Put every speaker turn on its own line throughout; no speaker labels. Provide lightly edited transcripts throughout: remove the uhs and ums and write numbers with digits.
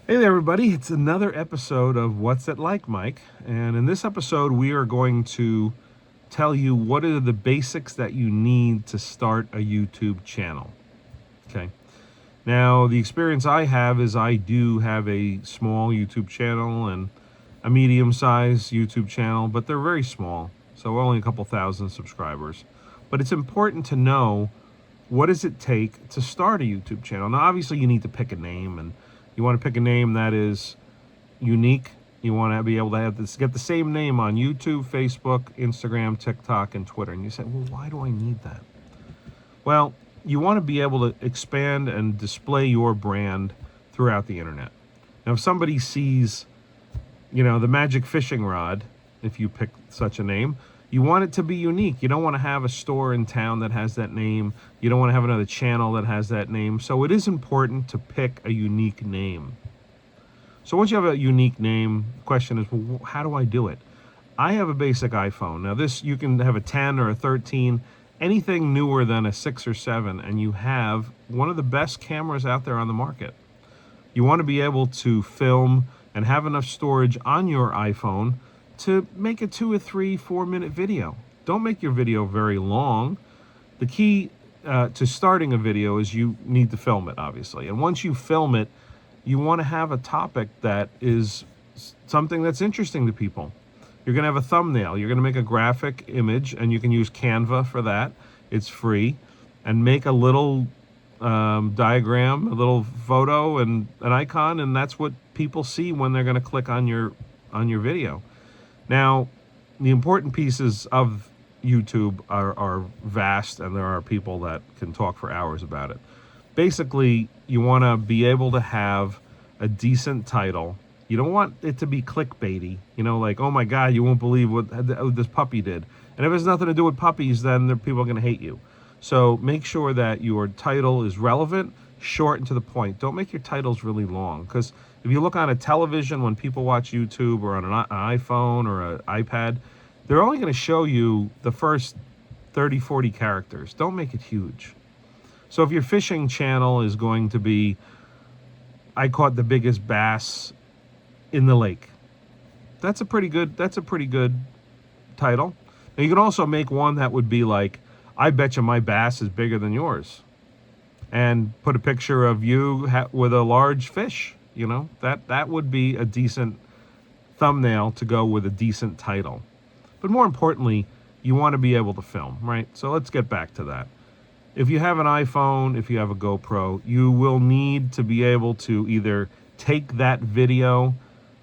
Hey there, everybody. It's another episode of What's It Like, Mike? And in this episode, we are going to tell you what are the basics that you need to start a YouTube channel. Okay. Now, the experience I have is I do have a small YouTube channel and a medium-sized YouTube channel, but they're very small. So only a couple thousand subscribers. But it's important to know, what does it take to start a YouTube channel? Now, obviously, you need to pick a name, and you want to pick a name that is unique. You want to be able to have this, get the same name on YouTube, Facebook, Instagram, TikTok, and Twitter. And you say, well, why do I need that? Well, you want to be able to expand and display your brand throughout the internet. Now, if somebody sees, the magic fishing rod, if you pick such a name, you want it to be unique. You don't want to have a store in town that has that name. You don't want to have another channel that has that name. So it is important to pick a unique name. So once you have a unique name, the question is, well, how do I do it? I have a basic iPhone. Now this, you can have a 10 or a 13, anything newer than a 6 or 7, and you have one of the best cameras out there on the market. You want to be able to film and have enough storage on your iPhone to make a 2 or 3, 4-minute video. Don't make your video very long. The key to starting a video is you need to film it, obviously. And once you film it, you want to have a topic that is something that's interesting to people. You're going to have a thumbnail. You're going to make a graphic image, and you can use Canva for that. It's free. And make a little diagram, a little photo and an icon, and that's what people see when they're going to click on your video. Now, the important pieces of YouTube are vast, and there are people that can talk for hours about it. Basically, you want to be able to have a decent title. You don't want it to be clickbaity, like, oh my God, you won't believe what this puppy did. And if it has nothing to do with puppies, then people are going to hate you. So make sure that your title is relevant, short, and to the point. Don't make your titles really long, because if you look on a television when people watch YouTube, or on an iPhone or an iPad, they're only going to show you the first 30, 40 characters. Don't make it huge. So if your fishing channel is going to be, I caught the biggest bass in the lake, that's a pretty good title. Now you can also make one that would be like, I bet you my bass is bigger than yours, and put a picture of you with a large fish. That would be a decent thumbnail to go with a decent title. But more importantly, you want to be able to film, right? So let's get back to that. If you have an iPhone, if you have a GoPro, you will need to be able to either take that video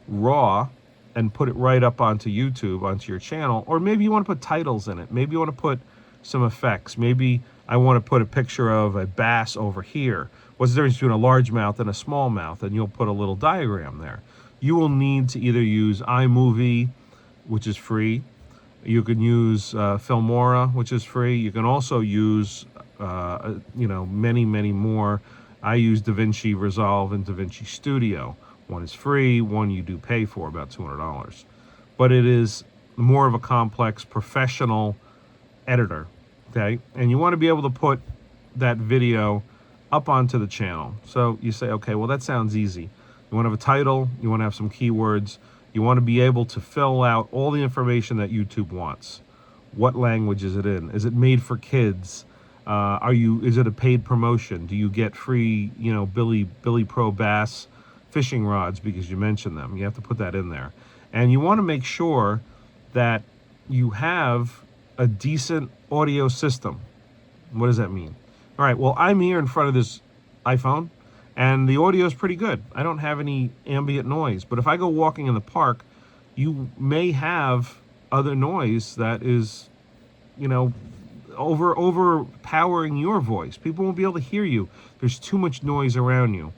raw and put it right up onto YouTube, onto your channel, or maybe you want to put titles in it. Maybe you want to put some effects. Maybe I want to put a picture of a bass over here. What's the difference between a largemouth and a smallmouth? And you'll put a little diagram there. You will need to either use iMovie, which is free. You can use Filmora, which is free. You can also use, many, many more. I use DaVinci Resolve and DaVinci Studio. One is free, one you do pay for, about $200. But it is more of a complex professional editor, okay? And you want to be able to put that video up onto the channel. So you say, okay, well, that sounds easy. You want to have a title, you want to have some keywords, you want to be able to fill out all the information that YouTube wants. What language is it in? Is it made for kids? Is it a paid promotion? Do you get free, Billy Pro Bass fishing rods because you mentioned them? You have to put that in there. And you want to make sure that you have a decent audio system. What does that mean? All right, well, I'm here in front of this iPhone, and the audio is pretty good. I don't have any ambient noise. But if I go walking in the park, you may have other noise that is, overpowering your voice. People won't be able to hear you. There's too much noise around you.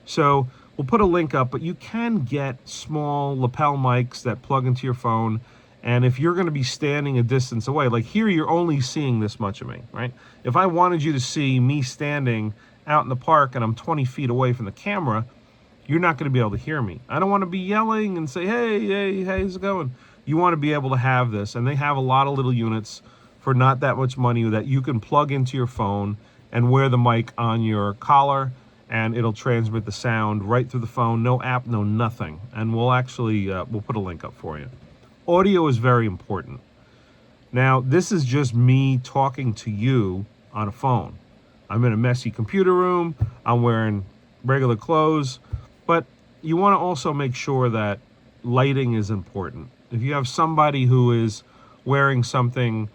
So we'll put a link up, but you can get small lapel mics that plug into your phone. And if you're going to be standing a distance away, like here, you're only seeing this much of me, right? If I wanted you to see me standing out in the park and I'm 20 feet away from the camera, you're not going to be able to hear me. I don't want to be yelling and say, hey, how's it going? You want to be able to have this. And they have a lot of little units for not that much money that you can plug into your phone and wear the mic on your collar and it'll transmit the sound right through the phone. No app, no nothing. And we'll actually, we'll put a link up for you. Audio is very important. Now, this is just me talking to you on a phone. I'm in a messy computer room. I'm wearing regular clothes. But you want to also make sure that lighting is important. If you have somebody who is wearing something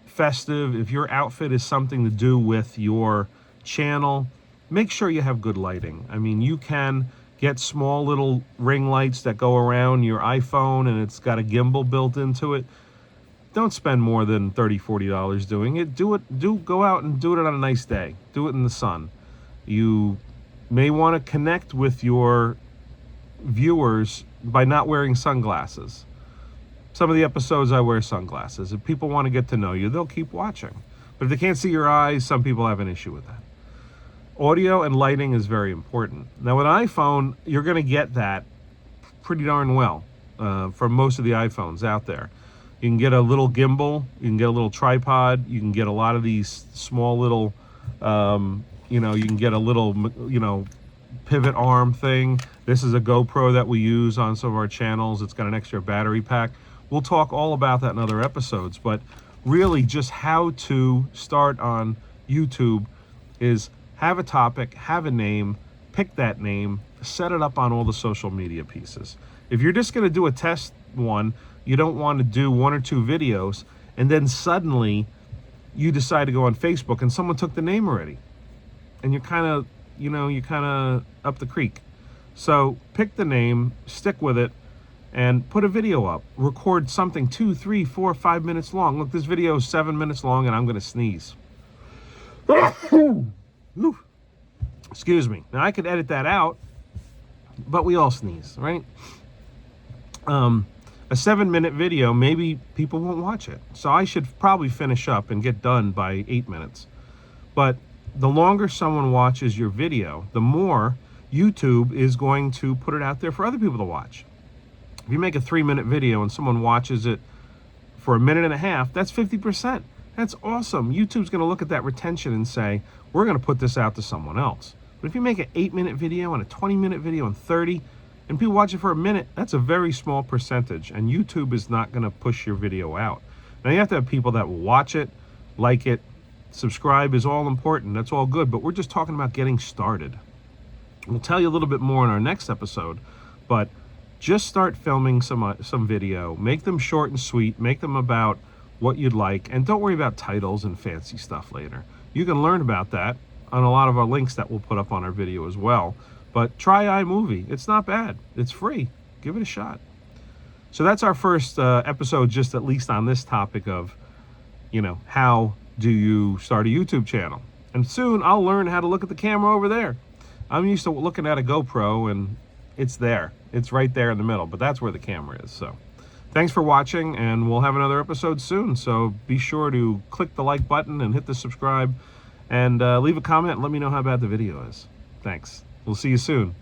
festive, if your outfit is something to do with your channel, make sure you have good lighting. I mean, you can get small little ring lights that go around your iPhone and it's got a gimbal built into it. Don't spend more than $30, $40 doing it. Go out and do it on a nice day. Do it in the sun. You may want to connect with your viewers by not wearing sunglasses. Some of the episodes I wear sunglasses. If people want to get to know you, they'll keep watching. But if they can't see your eyes, some people have an issue with that. Audio and lighting is very important. Now with an iPhone, you're going to get that pretty darn well from most of the iPhones out there. You can get a little gimbal, you can get a little tripod, you can get a lot of these small little, you can get a little, pivot arm thing. This is a GoPro that we use on some of our channels. It's got an extra battery pack. We'll talk all about that in other episodes, but really just how to start on YouTube is have a topic, have a name, pick that name, set it up on all the social media pieces. If you're just going to do a test one, you don't want to do 1 or 2 videos, and then suddenly you decide to go on Facebook and someone took the name already. And you're kind of, up the creek. So pick the name, stick with it, and put a video up. Record something 2, 3, 4, 5 minutes long. Look, this video is 7 minutes long and I'm going to sneeze. Excuse me. Now I could edit that out, but we all sneeze, right? A 7-minute video, maybe people won't watch it. So I should probably finish up and get done by 8 minutes. But the longer someone watches your video, the more YouTube is going to put it out there for other people to watch. If you make a 3-minute video and someone watches it for 1.5 minutes, that's 50%. That's awesome. YouTube's going to look at that retention and say, we're going to put this out to someone else. But if you make an 8-minute video and a 20-minute video and 30, and people watch it for a minute, that's a very small percentage, and YouTube is not going to push your video out. Now, you have to have people that will watch it, like it, subscribe is all important. That's all good, but we're just talking about getting started. We'll tell you a little bit more in our next episode, but just start filming some video. Make them short and sweet. Make them about what you'd like, and don't worry about titles and fancy stuff later. You can learn about that on a lot of our links that we'll put up on our video as well. But try iMovie. It's not bad. It's free. Give it a shot. So that's our first episode, just at least on this topic of, how do you start a YouTube channel? And soon I'll learn how to look at the camera over there. I'm used to looking at a GoPro and it's there. It's right there in the middle, but that's where the camera is. So thanks for watching, and we'll have another episode soon. So be sure to click the like button and hit the subscribe, and leave a comment and let me know how bad the video is. Thanks. We'll see you soon.